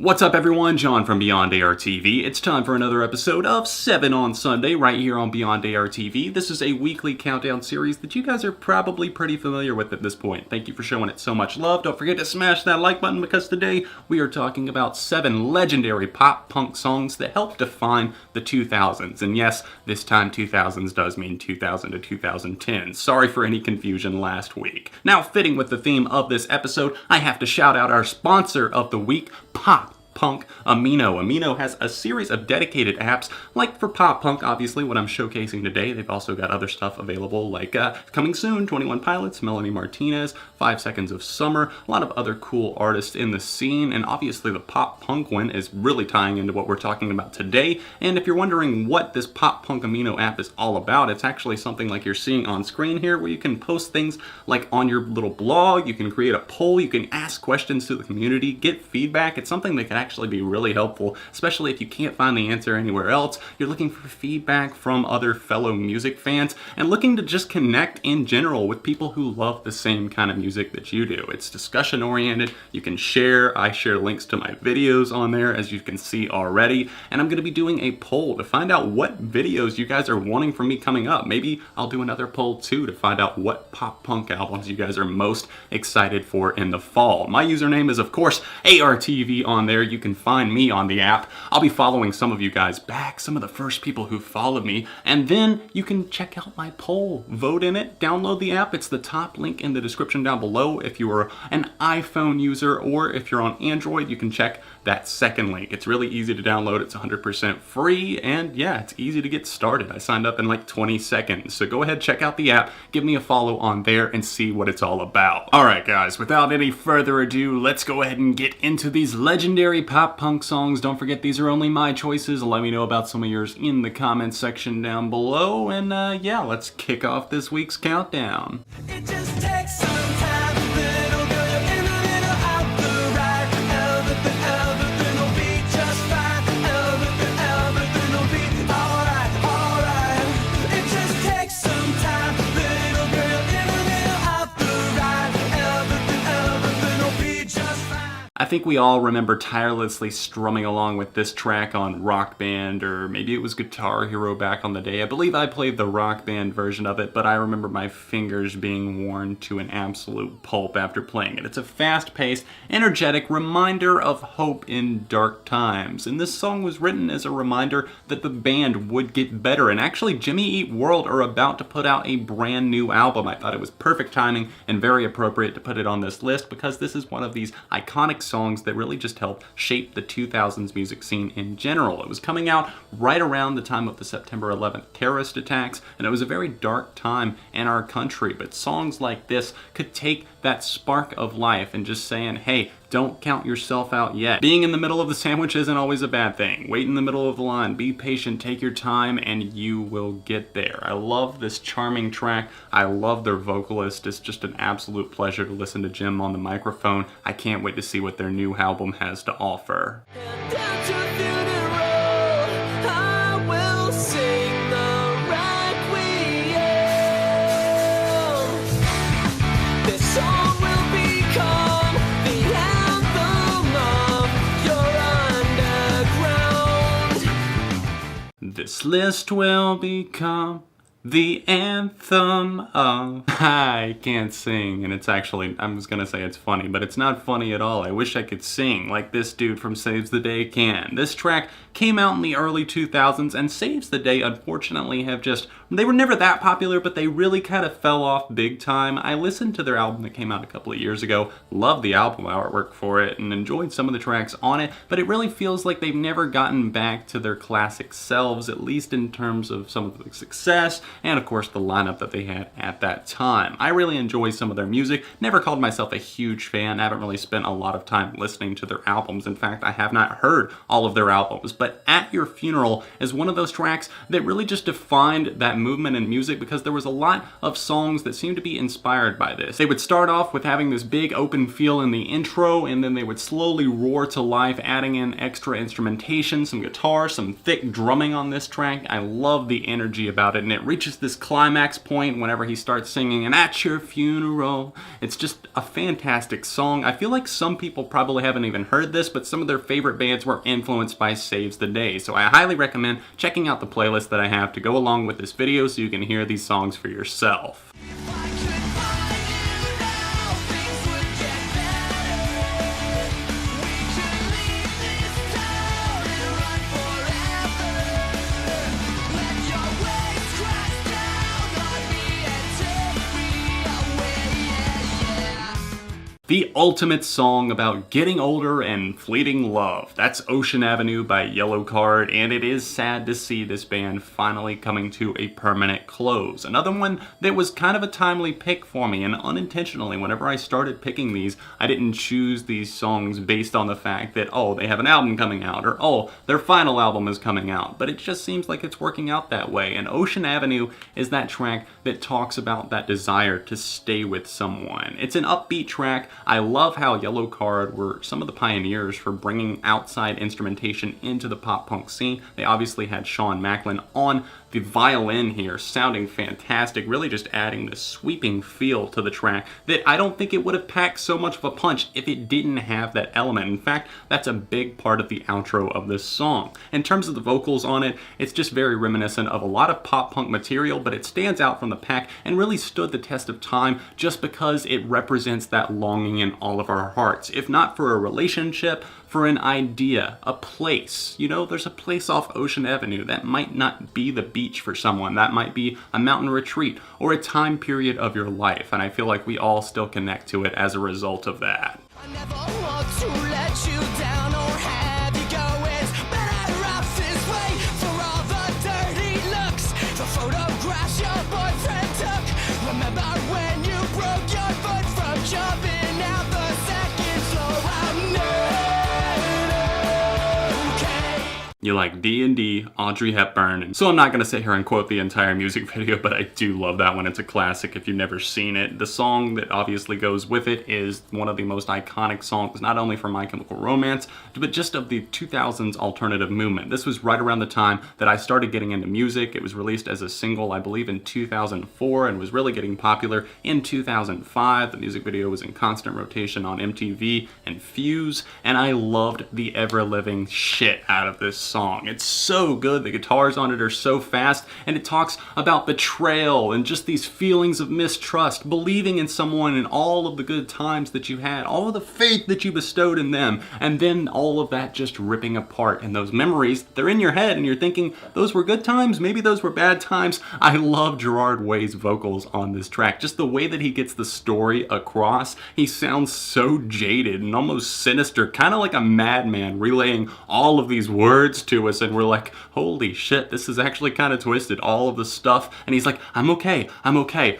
What's up everyone, John from Beyond ARTV. It's time for another episode of 7 on Sunday right here on Beyond ARTV. This is a weekly countdown series that you guys are probably pretty familiar with at this point. Thank you for showing it so much love. Don't forget to smash that like button because today we are talking about 7 legendary pop punk songs that helped define the 2000s. And yes, this time 2000s does mean 2000 to 2010. Sorry for any confusion last week. Now, fitting with the theme of this episode, I have to shout out our sponsor of the week, Pop Punk Amino. Amino has a series of dedicated apps, like for pop punk, obviously, what I'm showcasing today. They've also got other stuff available, like coming soon, 21 Pilots, Melanie Martinez, 5 Seconds of Summer, a lot of other cool artists in the scene, and obviously the pop punk one is really tying into what we're talking about today. And if you're wondering what this Pop Punk Amino app is all about, it's actually something like you're seeing on screen here, where you can post things like on your little blog, you can create a poll, you can ask questions to the community, get feedback. It's something that can actually be really helpful, especially if you can't find the answer anywhere else. You're looking for feedback from other fellow music fans and looking to just connect in general with people who love the same kind of music that you do. It's discussion oriented. You can share. I share links to my videos on there, as you can see already, and I'm going to be doing a poll to find out what videos you guys are wanting from me coming up. Maybe I'll do another poll too to find out what pop punk albums you guys are most excited for in the fall. My username is, of course, ARTV on there. You can find me on the app. I'll be following some of you guys back, some of the first people who followed me, and then you can check out my poll, vote in it, download the app. It's the top link in the description down below if you are an iPhone user, or if you're on Android, you can check that second link. It's really easy to download. It's 100% free, and yeah, it's easy to get started. I signed up in like 20 seconds, so go ahead, check out the app, give me a follow on there, and see what it's all about. Alright guys, without any further ado, let's go ahead and get into these legendary pop punk songs. Don't forget, these are only my choices. Let me know about some of yours in the comments section down below, and yeah, let's kick off this week's countdown. It just takes some time, little girl, you're in a little out the right. Everything will be just fine. Everything will be alright. It just takes some time, little girl, you're in a little out the right. Everything will be just fine. I think we all remember tirelessly strumming along with this track on Rock Band, or maybe it was Guitar Hero back on the day. I believe I played the Rock Band version of it, but I remember my fingers being worn to an absolute pulp after playing it. It's a fast-paced, energetic reminder of hope in dark times, and this song was written as a reminder that the band would get better, and actually Jimmy Eat World are about to put out a brand new album. I thought it was perfect timing and very appropriate to put it on this list, because this is one of these iconic songs that really just helped shape the 2000s music scene in general. It was coming out right around the time of the September 11th terrorist attacks, and it was a very dark time in our country, but songs like this could take that spark of life and just saying, hey, don't count yourself out yet. Being in the middle of the sandwich isn't always a bad thing. Wait in the middle of the line, be patient, take your time, and you will get there. I love this charming track. I love their vocalist. It's just an absolute pleasure to listen to Jim on the microphone. I can't wait to see what their new album has to offer. Down to funeral, I will sing the requiem. This song will become the anthem of your underground. This list will become the anthem of... I can't sing, and it's actually, I was gonna say it's funny, but it's not funny at all. I wish I could sing like this dude from Saves the Day can. This track came out in the early 2000s, and Saves the Day unfortunately have just, they were never that popular, but they really kind of fell off big time. I listened to their album that came out a couple of years ago, loved the album artwork for it, and enjoyed some of the tracks on it, but it really feels like they've never gotten back to their classic selves, at least in terms of some of the success and of course the lineup that they had at that time. I really enjoy some of their music, never called myself a huge fan, I haven't really spent a lot of time listening to their albums. In fact, I have not heard all of their albums, but At Your Funeral is one of those tracks that really just defined that movement in music, because there was a lot of songs that seemed to be inspired by this. They would start off with having this big open feel in the intro, and then they would slowly roar to life, adding in extra instrumentation, some guitar, some thick drumming on this track. I love the energy about it, and it reaches this climax point whenever he starts singing "And at your funeral." It's just a fantastic song. I feel like some people probably haven't even heard this, but some of their favorite bands were influenced by Saves the Day. So I highly recommend checking out the playlist that I have to go along with this video so you can hear these songs for yourself. The ultimate song about getting older and fleeting love. That's Ocean Avenue by YELLOWCARD, and it is sad to see this band finally coming to a permanent close. Another one that was kind of a timely pick for me, and unintentionally, whenever I started picking these, I didn't choose these songs based on the fact that, oh, they have an album coming out, or oh, their final album is coming out, but it just seems like it's working out that way. And Ocean Avenue is that track that talks about that desire to stay with someone. It's an upbeat track. I love how YELLOWCARD were some of the pioneers for bringing outside instrumentation into the pop punk scene. They obviously had Sean Macklin on the violin here, sounding fantastic, really just adding this sweeping feel to the track that I don't think it would have packed so much of a punch if it didn't have that element. In fact, that's a big part of the outro of this song. In terms of the vocals on it, it's just very reminiscent of a lot of pop punk material, but it stands out from the pack and really stood the test of time just because it represents that longing in all of our hearts. If not for a relationship, for an idea, a place. You know, there's a place off Ocean Avenue that might not be the beach for someone. That might be a mountain retreat or a time period of your life. And I feel like we all still connect to it as a result of that. I never want to let you down or have you go. It's better off this way for all the dirty looks, the photographs your boyfriend took. Remember when you broke your foot from jumping out the second floor? I'm not okay. You like D&D, Audrey Hepburn, and so I'm not going to sit here and quote the entire music video, but I do love that one. It's a classic if you've never seen it. The song that obviously goes with it is one of the most iconic songs, not only from My Chemical Romance, but just of the 2000s alternative movement. This was right around the time that I started getting into music. It was released as a single, I believe, in 2004, and was really getting popular in 2005. The music video was in constant rotation on MTV and Fuse, and I loved the ever-living shit out of this song. It's so good. The guitars on it are so fast, and it talks about betrayal and just these feelings of mistrust, believing in someone and all of the good times that you had, all of the faith that you bestowed in them, and then all of that just ripping apart. And those memories, they're in your head, and you're thinking, those were good times, maybe those were bad times. I love Gerard Way's vocals on this track. Just the way that he gets the story across, he sounds so jaded and almost sinister, kind of like a madman relaying all of these words to us, and we're like, holy shit, this is actually kind of twisted, all of the stuff. And he's like, I'm okay,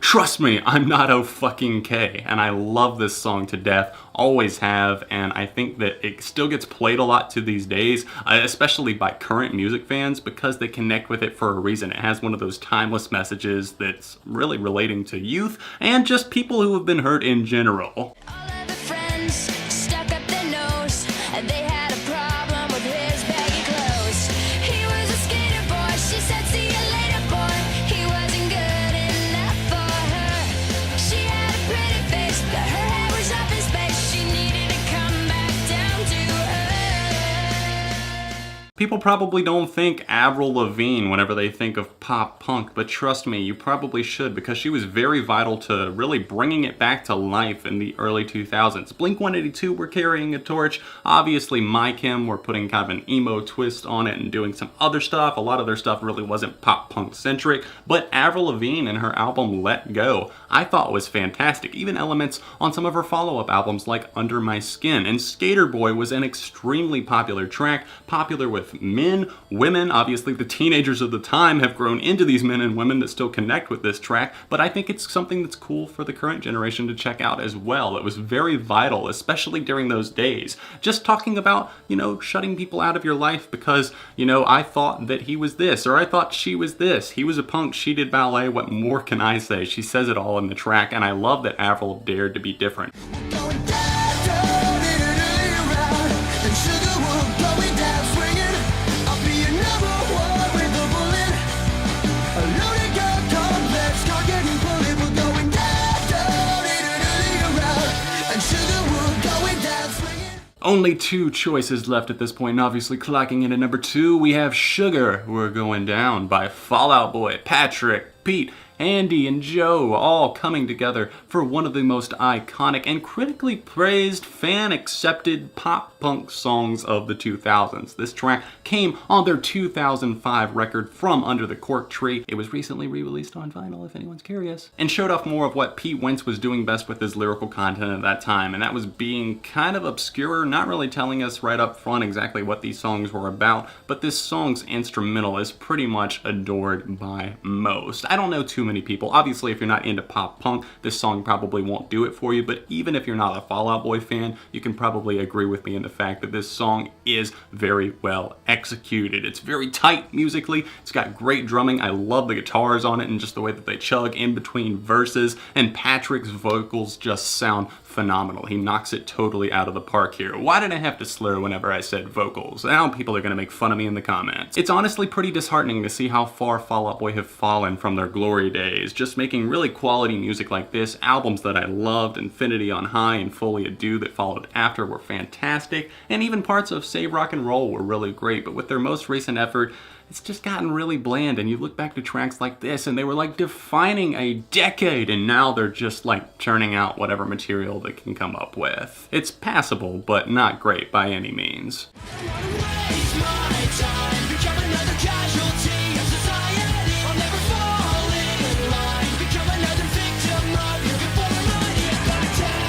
trust me, I'm not O-fucking-K. And I love this song to death, always have, and I think that it still gets played a lot to these days, especially by current music fans, because they connect with it for a reason. It has one of those timeless messages that's really relating to youth and just people who have been hurt in general. All of the friends stuck up their nose, and they had a problem with his baggy clothes. He was a skater boy, she said, see you later, boy. He wasn't good enough for her. She had a pretty face, but her hair was up in space. She needed to come back down to earth. People probably don't think Avril Lavigne whenever they think of pop punk, but trust me, you probably should, because she was very vital to really bringing it back to life in the early 2000s. Blink-182 were carrying a torch. Obviously, My Chem were putting kind of an emo twist on it and doing some other stuff. A lot of their stuff really wasn't pop punk centric, but Avril Lavigne and her album Let Go, I thought was fantastic. Even elements on some of her follow-up albums like Under My Skin. And Skater Boy was an extremely popular track, popular with men, women. Obviously, the teenagers of the time have grown into these men and women that still connect with this track, but I think it's something that's cool for the current generation to check out as well. It was very vital, especially during those days. Just talking about, you know, shutting people out of your life because, you know, I thought that he was this, or I thought she was this. He was a punk, she did ballet. What more can I say? She says it all in the track, and I love that Avril dared to be different. Going down, around, and sugar will going down swinging. I'll be your number one with a bullet. A loaded gun Only two choices left at this point, and obviously clocking in at number 2, we have Sugar, We're Going Down by Fall Out Boy, Patrick, Pete, Andy, and Joe, all coming together for one of the most iconic and critically praised, fan-accepted pop-punk songs of the 2000s. This track came on their 2005 record, From Under the Cork Tree. It was recently re-released on vinyl, if anyone's curious, and showed off more of what Pete Wentz was doing best with his lyrical content at that time, and that was being kind of obscure, not really telling us right up front exactly what these songs were about, but this song's instrumental is pretty much adored by most. I don't know too many people. Obviously, if you're not into pop punk, this song probably won't do it for you, but even if you're not a Fall Out Boy fan, you can probably agree with me in the fact that this song is very well executed. It's very tight musically, it's got great drumming, I love the guitars on it and just the way that they chug in between verses, and Patrick's vocals just sound phenomenal. He knocks it totally out of the park here. Why did I have to slur whenever I said vocals? Now people are gonna make fun of me in the comments. It's honestly pretty disheartening to see how far Fall Out Boy have fallen from their glory days, just making really quality music like this. Albums that I loved, Infinity on High and Fully Ado that followed after were fantastic, and even parts of Save Rock and Roll were really great, but with their most recent effort, it's just gotten really bland, and you look back to tracks like this and they were like defining a decade, and now they're just like churning out whatever material they can come up with. It's passable, but not great by any means. Waste my time, become another casualty of society. I'll never fall in line, become another victim of your conformity. Back down.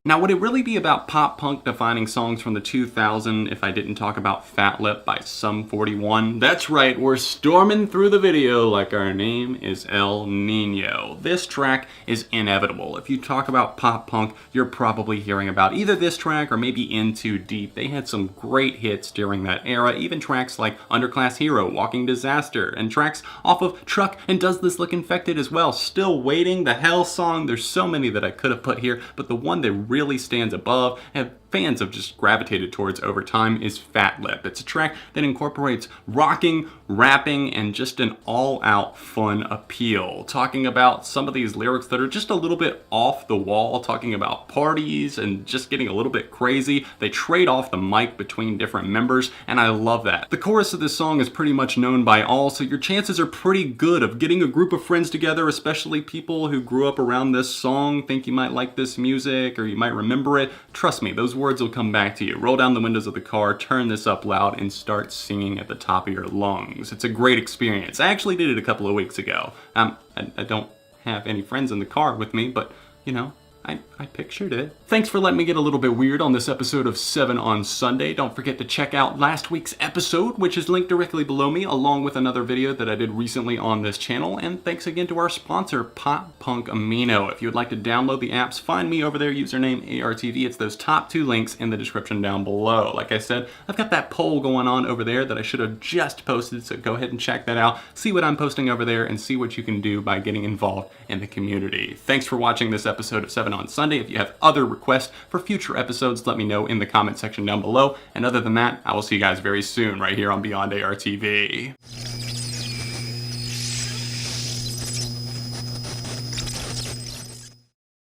Now, would it really be about pop punk defining songs from the 2000s if I didn't talk about Fat Lip by Sum 41? That's right, we're storming through the video like our name is El Nino. This track is inevitable. If you talk about pop punk, you're probably hearing about either this track or maybe In Too Deep. They had some great hits during that era, even tracks like Underclass Hero, Walking Disaster, and tracks off of Truck and Does This Look Infected as well. Still Waiting, the Hell song, there's so many that I could have put here, but the one that really stands above and fans have just gravitated towards over time is Fat Lip. It's a track that incorporates rocking, rapping, and just an all-out fun appeal. Talking about some of these lyrics that are just a little bit off the wall, talking about parties and just getting a little bit crazy. They trade off the mic between different members, and I love that. The chorus of this song is pretty much known by all, so your chances are pretty good of getting a group of friends together, especially people who grew up around this song, think you might like this music or you might remember it. Trust me, those words will come back to you. Roll down the windows of the car, turn this up loud, and start singing at the top of your lungs. It's a great experience. I actually did it a couple of weeks ago. I don't have any friends in the car with me, but, you know, I pictured it. Thanks for letting me get a little bit weird on this episode of 7 on Sunday. Don't forget to check out last week's episode, which is linked directly below me, along with another video that I did recently on this channel. And thanks again to our sponsor, Pop Punk Amino. If you would like to download the apps, find me over there, username ARTV. It's those top 2 links in the description down below. Like I said, I've got that poll going on over there that I should have just posted, so go ahead and check that out. See what I'm posting over there and see what you can do by getting involved in the community. Thanks for watching this episode of 7 on Sunday. If you have other requests for future episodes, let me know in the comment section down below. And other than that, I will see you guys very soon right here on Beyond ARTV.